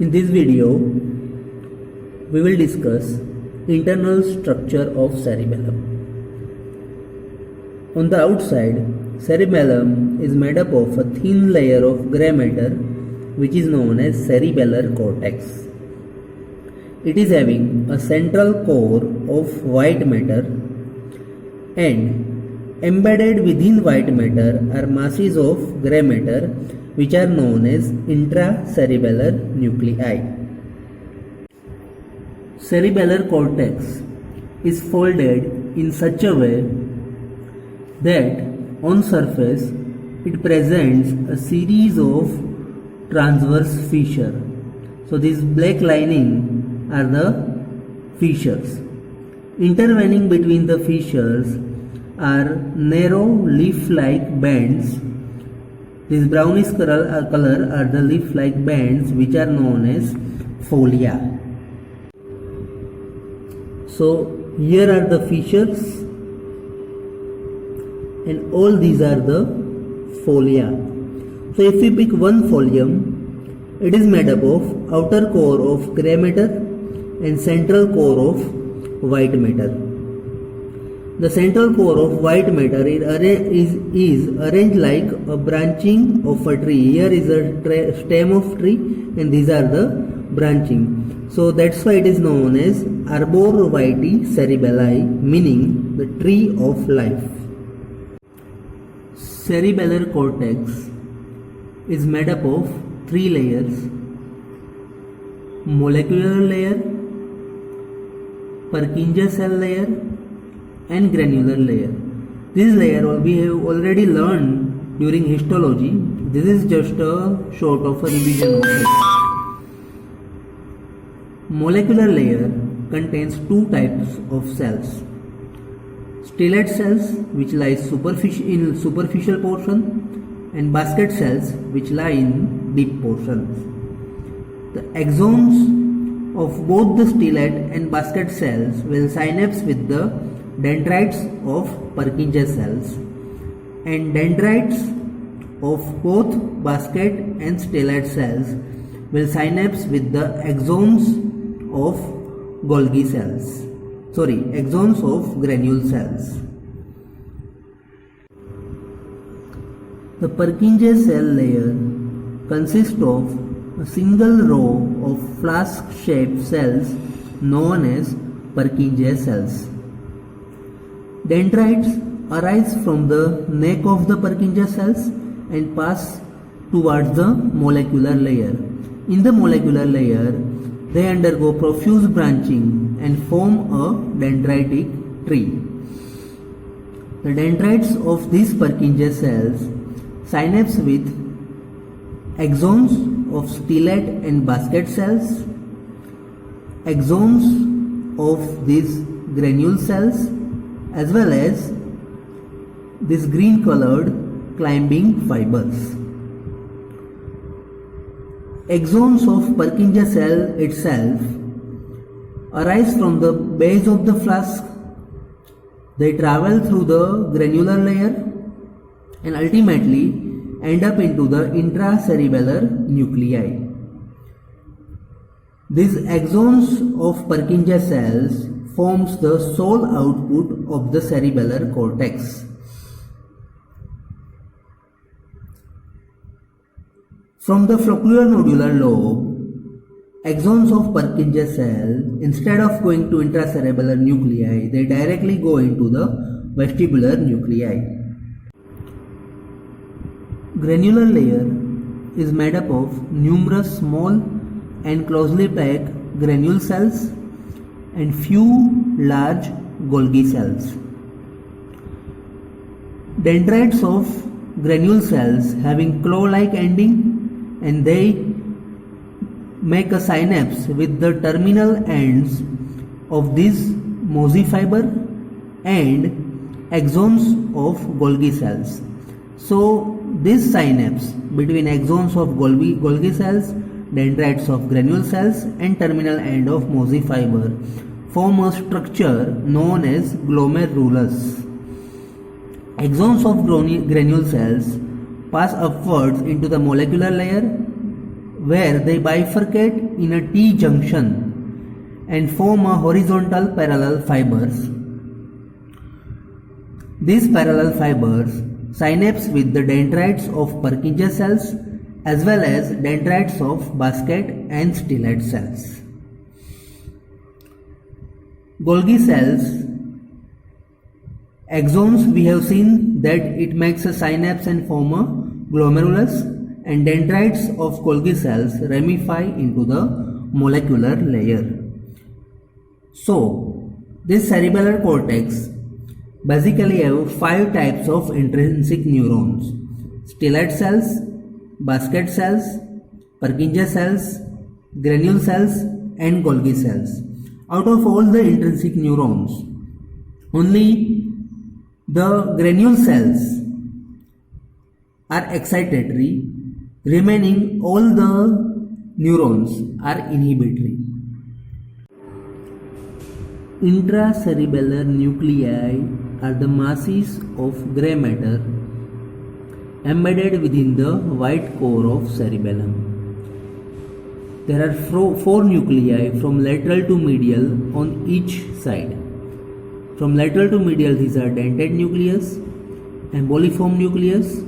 In this video, we will discuss internal structure of cerebellum. On the outside, cerebellum is made up of a thin layer of grey matter which is known as cerebellar cortex. It is having a central core of white matter, and embedded within white matter are masses of grey matter which are known as intracerebellar nuclei. Cerebellar cortex is folded in such a way that on surface it presents a series of transverse fissures. So these black lining are the fissures. Intervening between the fissures are narrow leaf-like bands. This brownish color are the leaf-like bands which are known as folia. So here are the fissures and all these are the folia. So if we pick one folium, it is made up of outer core of grey matter and central core of white matter. The central core of white matter is arranged like a branching of a tree. Here is a stem of tree and these are the branching. So that's why it is known as arbor vitae cerebelli, meaning the tree of life. Cerebellar cortex is made up of three layers: molecular layer, Purkinje cell layer, and granular layer. This layer we have already learned during histology. This is just a sort of a revision of it. Molecular layer contains two types of cells: stellate cells which lie in superficial portion, and basket cells which lie in deep portions. The axons of both the stellate and basket cells will synapse with the dendrites of Purkinje cells, and dendrites of both basket and stellate cells will synapse with the axons of Golgi cells. Axons of granule cells. The Purkinje cell layer consists of a single row of flask-shaped cells known as Purkinje cells. Dendrites arise from the neck of the Purkinje cells and pass towards the molecular layer. In the molecular layer, they undergo profuse branching and form a dendritic tree. The dendrites of these Purkinje cells synapse with axons of stellate and basket cells, axons of these granule cells, as well as these green colored climbing fibers. Axons of Purkinje cell itself arise from the base of the flask. They travel through the granular layer and ultimately end up into the intracerebellar nuclei. These axons of Purkinje cells forms the sole output of the cerebellar cortex. From the flocculonodular lobe, axons of Purkinje cell, instead of going to intracerebellar nuclei, they directly go into the vestibular nuclei. Granular layer is made up of numerous small and closely packed granule cells and few large Golgi cells. Dendrites of granule cells having claw-like ending, and they make a synapse with the terminal ends of this Mosey fiber and axons of Golgi cells. So this synapse between axons of Golgi cells, dendrites of granule cells and terminal end of Mosey fiber form a structure known as glomerulus. Axons of granule cells pass upwards into the molecular layer where they bifurcate in a T junction and form a horizontal parallel fibers. These parallel fibers synapse with the dendrites of Purkinje cells as well as dendrites of basket and stellate cells. Golgi cells, axons, we have seen that it makes a synapse and form a glomerulus, and dendrites of Golgi cells ramify into the molecular layer. So, this cerebellar cortex basically have 5 types of intrinsic neurons: stellate cells, basket cells, Purkinje cells, granule cells, and Golgi cells. Out of all the intrinsic neurons, only the granule cells are excitatory, remaining all the neurons are inhibitory. Intracerebellar nuclei are the masses of grey matter embedded within the white core of cerebellum. There are 4 nuclei from lateral to medial on each side. From lateral to medial, these are dentate nucleus, emboliform nucleus,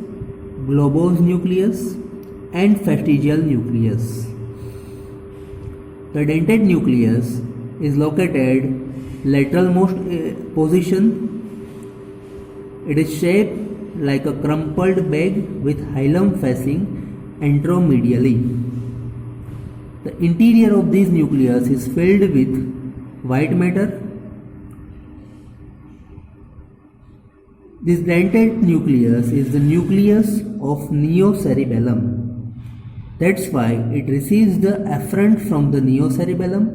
globose nucleus, and fastigial nucleus. The dentate nucleus is located lateralmost position. It is shaped like a crumpled bag with hilum facing anteromedially. The interior of this nucleus is filled with white matter. This dentate nucleus is the nucleus of neocerebellum. That's why it receives the afferent from the neocerebellum,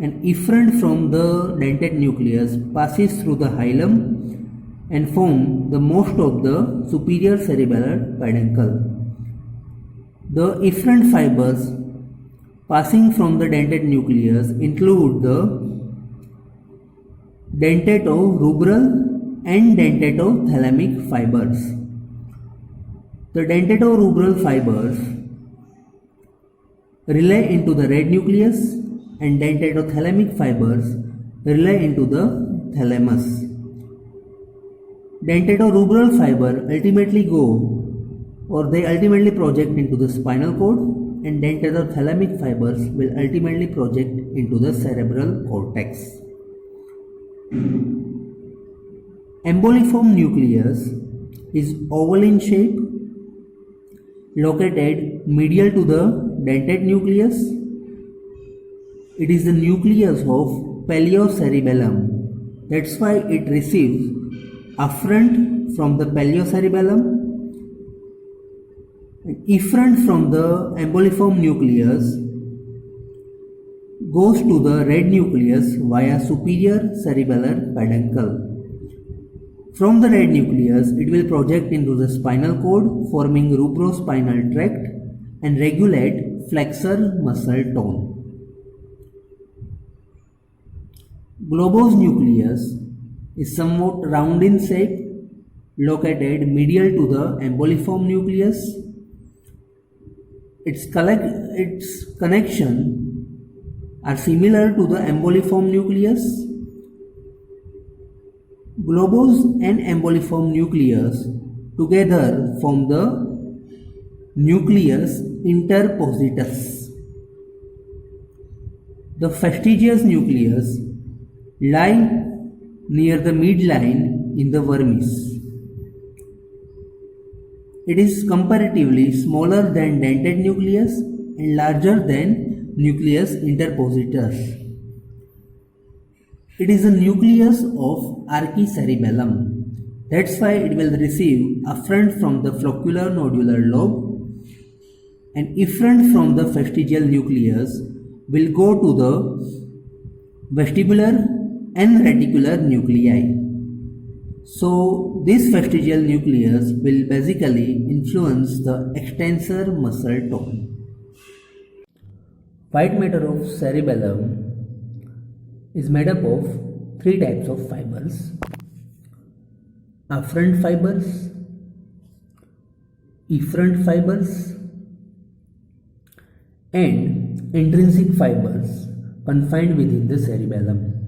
and efferent from the dentate nucleus passes through the hilum and form the most of the superior cerebellar peduncle. The efferent fibers passing from the dentate nucleus include the dentatorubral and dentatothalamic fibers. The dentatorubral fibers relay into the red nucleus, and dentatothalamic fibers relay into the thalamus. Dentatorubral fiber ultimately project into the spinal cord, and dentatothalamic fibers will ultimately project into the cerebral cortex. Emboliform nucleus is oval in shape, located medial to the dentate nucleus. It is the nucleus of paliocerebellum. That's why it receives afferent from the paliocerebellum, efferent from the emboliform nucleus goes to the red nucleus via superior cerebellar peduncle. From the red nucleus, it will project into the spinal cord, forming rubrospinal tract and regulate flexor muscle tone. Globose nucleus is somewhat round in shape, located medial to the emboliform nucleus. Its connection are similar to the emboliform nucleus. Globose and emboliform nucleus together form the nucleus interpositus. The fastigious nucleus lie near the midline in the vermis. It is comparatively smaller than dentate nucleus and larger than nucleus interpositus. It is a nucleus of archicerebellum. That's why it will receive afferent from the floccular-nodular lobe, and efferent from the fastigial nucleus will go to the vestibular and reticular nuclei. So this fastigial nucleus will basically influence the extensor muscle tone. White matter of cerebellum is made up of 3 types of fibers: afferent fibers, efferent fibers, and intrinsic fibers confined within the cerebellum.